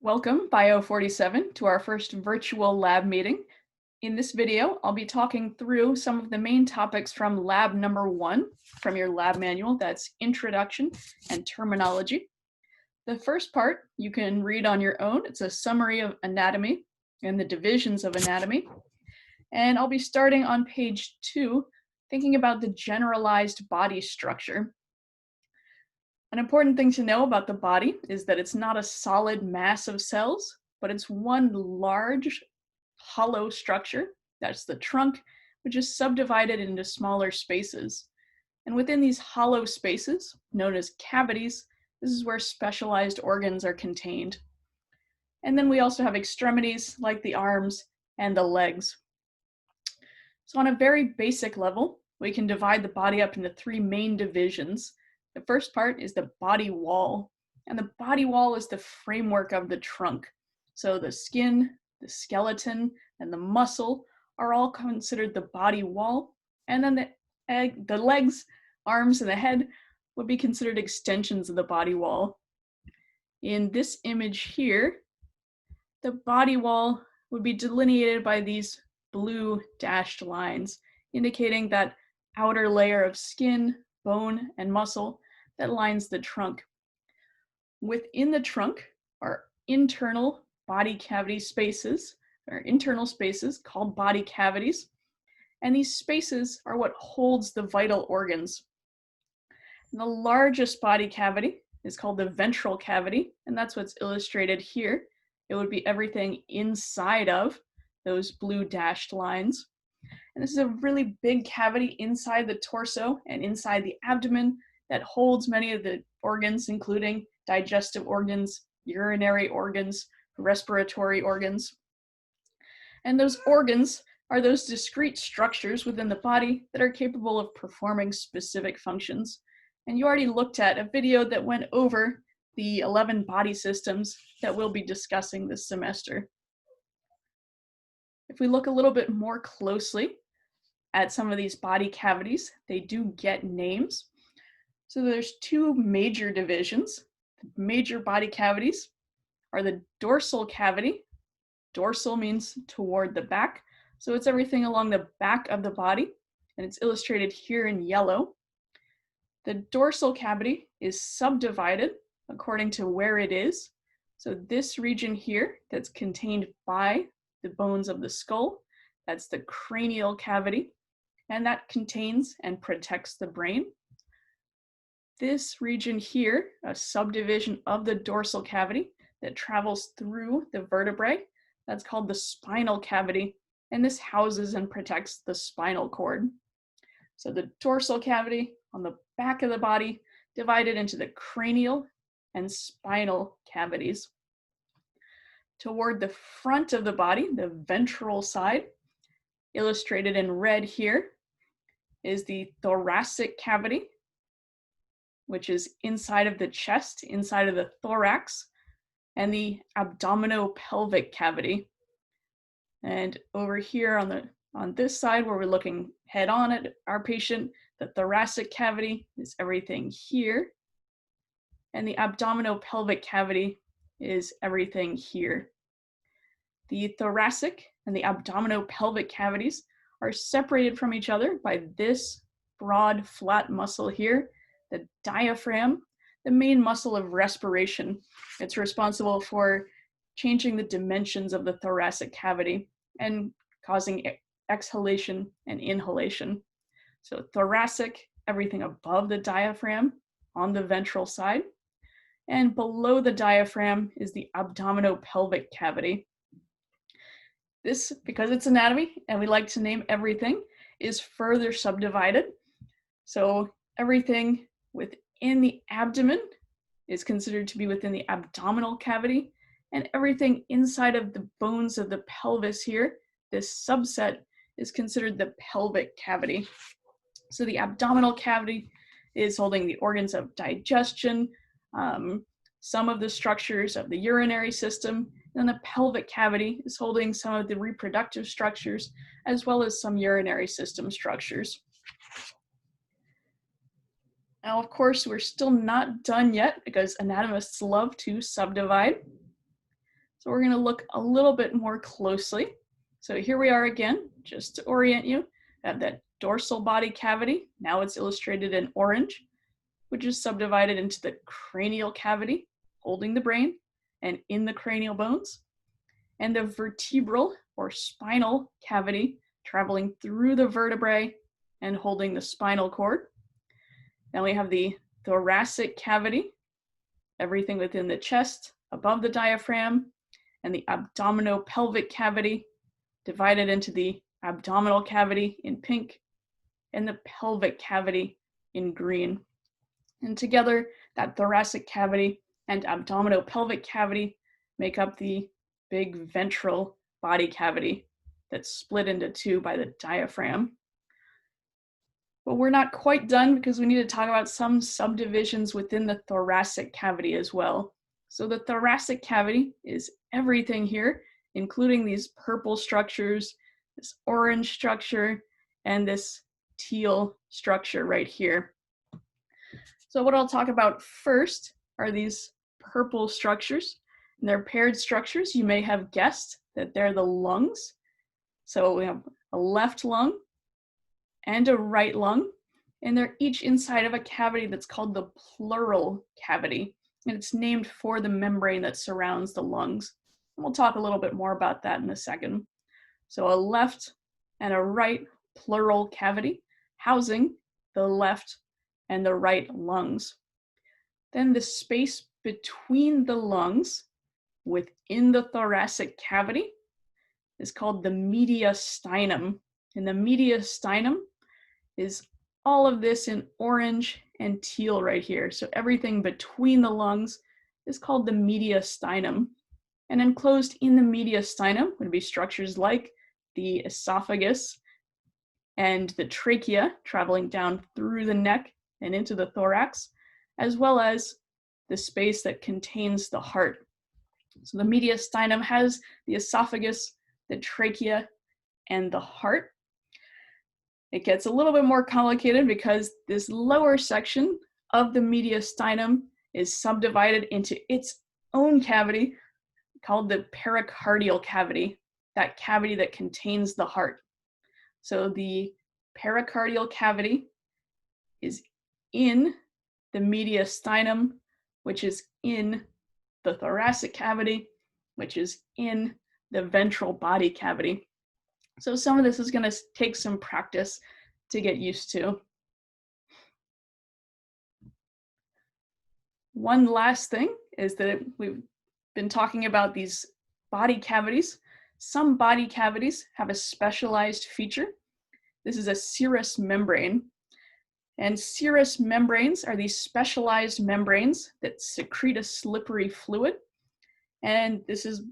Welcome, Bio47, to our first virtual lab meeting. In this video, I'll be talking through some of the main topics from lab number 1 from your lab manual. That's Introduction and Terminology. The first part you can read on your own. It's a summary of anatomy and the divisions of anatomy. And I'll be starting on page 2, thinking about the generalized body structure. An important thing to know about the body is that it's not a solid mass of cells, but it's one large hollow structure. That's the trunk, which is subdivided into smaller spaces. And within these hollow spaces, known as cavities, this is where specialized organs are contained. And then we also have extremities like the arms and the legs. So on a very basic level, we can divide the body up into 3 main divisions. The first part is the body wall, and the body wall is the framework of the trunk. So the skin, the skeleton, and the muscle are all considered the body wall, and then the legs, arms, and the head would be considered extensions of the body wall. In this image here, the body wall would be delineated by these blue dashed lines, indicating that outer layer of skin, bone, and muscle that lines the trunk. Within the trunk are internal body cavity spaces, or internal spaces called body cavities, and these spaces are what holds the vital organs. And the largest body cavity is called the ventral cavity, and that's what's illustrated here. It would be everything inside of those blue dashed lines. And this is a really big cavity inside the torso and inside the abdomen that holds many of the organs, including digestive organs, urinary organs, respiratory organs. And those organs are those discrete structures within the body that are capable of performing specific functions. And you already looked at a video that went over the 11 body systems that we'll be discussing this semester. If we look a little bit more closely at some of these body cavities, they do get names. So there's 2 major divisions. The major body cavities are the dorsal cavity. Dorsal means toward the back. So it's everything along the back of the body, and it's illustrated here in yellow. The dorsal cavity is subdivided according to where it is. So this region here that's contained by the bones of the skull, that's the cranial cavity, and that contains and protects the brain. This region here, a subdivision of the dorsal cavity that travels through the vertebrae, that's called the spinal cavity, and this houses and protects the spinal cord. So the dorsal cavity on the back of the body divided into the cranial and spinal cavities. Toward the front of the body, the ventral side, illustrated in red here, is the thoracic cavity, which is inside of the chest, inside of the thorax, and the abdominopelvic cavity. And over here on this side, where we're looking head on at our patient, the thoracic cavity is everything here, and the abdominopelvic cavity is everything here. The thoracic and the abdominopelvic cavities are separated from each other by this broad, flat muscle here, the diaphragm, the main muscle of respiration. It's responsible for changing the dimensions of the thoracic cavity and causing exhalation and inhalation. So thoracic, everything above the diaphragm on the ventral side, and below the diaphragm is the abdominopelvic cavity. This, because it's anatomy and we like to name everything, is further subdivided. So everything within the abdomen is considered to be within the abdominal cavity, and everything inside of the bones of the pelvis here, this subset, is considered the pelvic cavity. So the abdominal cavity is holding the organs of digestion, some of the structures of the urinary system, and the pelvic cavity is holding some of the reproductive structures, as well as some urinary system structures. Now, of course, we're still not done yet because anatomists love to subdivide. So we're going to look a little bit more closely. So here we are again, just to orient you. I have that dorsal body cavity. Now it's illustrated in orange, which is subdivided into the cranial cavity, holding the brain, and in the cranial bones, and the vertebral or spinal cavity, traveling through the vertebrae and holding the spinal cord. Then we have the thoracic cavity, everything within the chest, above the diaphragm, and the abdominopelvic cavity, divided into the abdominal cavity in pink and the pelvic cavity in green. And together, that thoracic cavity and abdominopelvic cavity make up the big ventral body cavity that's split into two by the diaphragm. But we're not quite done because we need to talk about some subdivisions within the thoracic cavity as well. So the thoracic cavity is everything here, including these purple structures, this orange structure, and this teal structure right here. So what I'll talk about first are these purple structures. And they're paired structures. You may have guessed that they're the lungs. So we have a left lung and a right lung, and they're each inside of a cavity that's called the pleural cavity. And it's named for the membrane that surrounds the lungs. And we'll talk a little bit more about that in a second. So a left and a right pleural cavity housing the left and the right lungs. Then the space between the lungs within the thoracic cavity is called the mediastinum. And the mediastinum is all of this in orange and teal right here. So everything between the lungs is called the mediastinum. And enclosed in the mediastinum would be structures like the esophagus and the trachea traveling down through the neck and into the thorax, as well as the space that contains the heart. So the mediastinum has the esophagus, the trachea, and the heart. It gets a little bit more complicated because this lower section of the mediastinum is subdivided into its own cavity called the pericardial cavity, that cavity that contains the heart. So the pericardial cavity is in the mediastinum, which is in the thoracic cavity, which is in the ventral body cavity. So some of this is going to take some practice to get used to. One last thing is that we've been talking about these body cavities. Some body cavities have a specialized feature. This is a serous membrane. And serous membranes are these specialized membranes that secrete a slippery fluid. And this is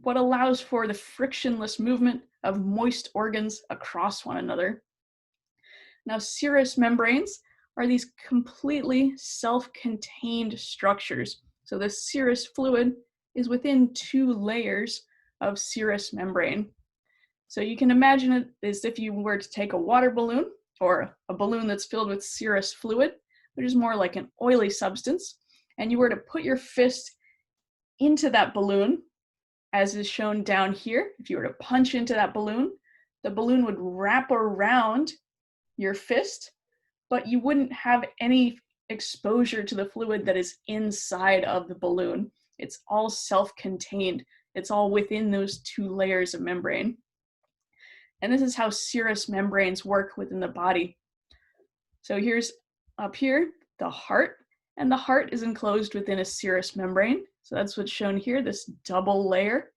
what allows for the frictionless movement of moist organs across one another. Now, serous membranes are these completely self-contained structures. So the serous fluid is within two layers of serous membrane. So you can imagine it as if you were to take a water balloon or a balloon that's filled with serous fluid, which is more like an oily substance, and you were to put your fist into that balloon, as is shown down here. If you were to punch into that balloon, the balloon would wrap around your fist, but you wouldn't have any exposure to the fluid that is inside of the balloon. It's all self-contained. It's all within those two layers of membrane. And this is how serous membranes work within the body. So here's up here, the heart, and the heart is enclosed within a serous membrane. So that's what's shown here, this double layer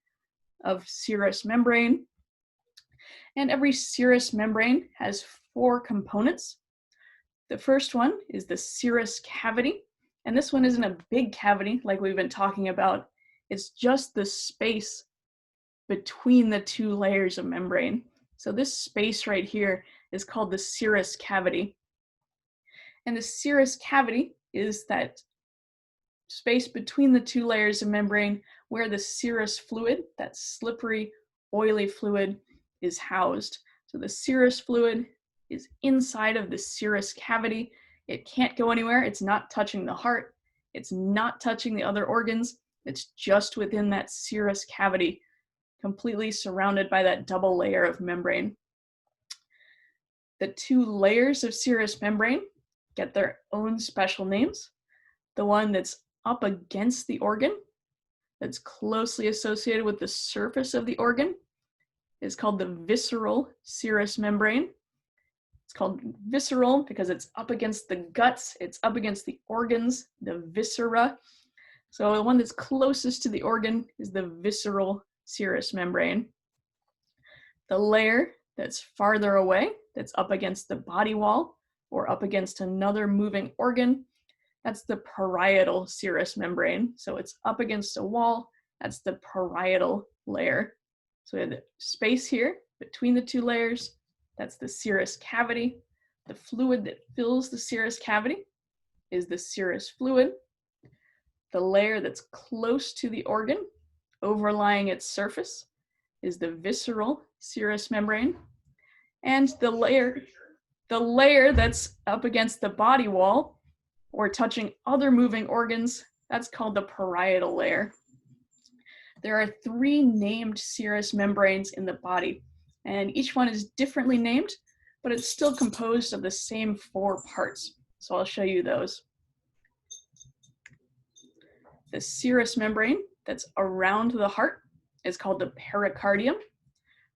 of serous membrane. And every serous membrane has four components. The first one is the serous cavity. And this one isn't a big cavity like we've been talking about. It's just the space between the two layers of membrane. So this space right here is called the serous cavity. And the serous cavity is that space between the two layers of membrane where the serous fluid, that slippery, oily fluid, is housed. So the serous fluid is inside of the serous cavity. It can't go anywhere. It's not touching the heart. It's not touching the other organs. It's just within that serous cavity, completely surrounded by that double layer of membrane. The two layers of serous membrane get their own special names. The one that's up against the organ, that's closely associated with the surface of the organ, is called the visceral serous membrane. It's called visceral because it's up against the guts, it's up against the organs, the viscera. So the one that's closest to the organ is the visceral serous membrane. The layer that's farther away, that's up against the body wall or up against another moving organ, that's the parietal serous membrane. So it's up against a wall, that's the parietal layer. So we have the space here between the two layers, that's the serous cavity. The fluid that fills the serous cavity is the serous fluid. The layer that's close to the organ, overlying its surface, is the visceral serous membrane. And the layer that's up against the body wall or touching other moving organs, that's called the parietal layer. There are 3 named serous membranes in the body, and each one is differently named, but it's still composed of the same 4 parts. So I'll show you those. The serous membrane that's around the heart is called the pericardium,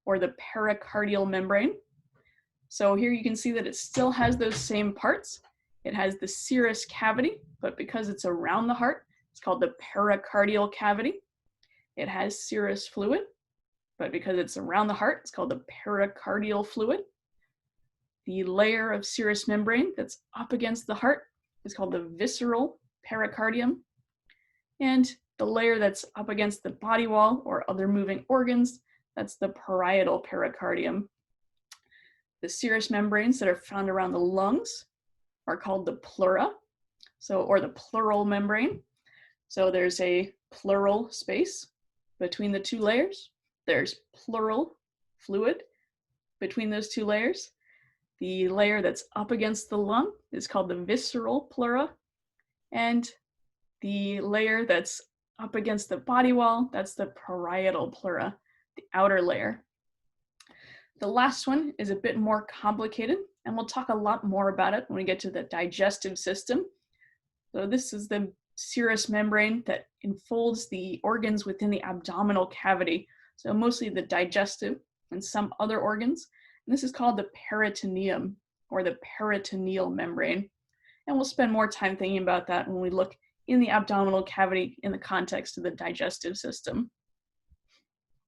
or the pericardial membrane. So here you can see that it still has those same parts. It has the serous cavity, but because it's around the heart, it's called the pericardial cavity. It has serous fluid, but because it's around the heart, it's called the pericardial fluid. The layer of serous membrane that's up against the heart is called the visceral pericardium. And the layer that's up against the body wall or other moving organs, that's the parietal pericardium. The serous membranes that are found around the lungs are called the pleura, or the pleural membrane. So there's a pleural space between the 2 layers. There's pleural fluid between those 2 layers. The layer that's up against the lung is called the visceral pleura, and the layer that's up against the body wall, that's the parietal pleura, the outer layer. The last one is a bit more complicated, and we'll talk a lot more about it when we get to the digestive system. So this is the serous membrane that enfolds the organs within the abdominal cavity, so mostly the digestive and some other organs. And this is called the peritoneum, or the peritoneal membrane. And we'll spend more time thinking about that when we look in the abdominal cavity in the context of the digestive system.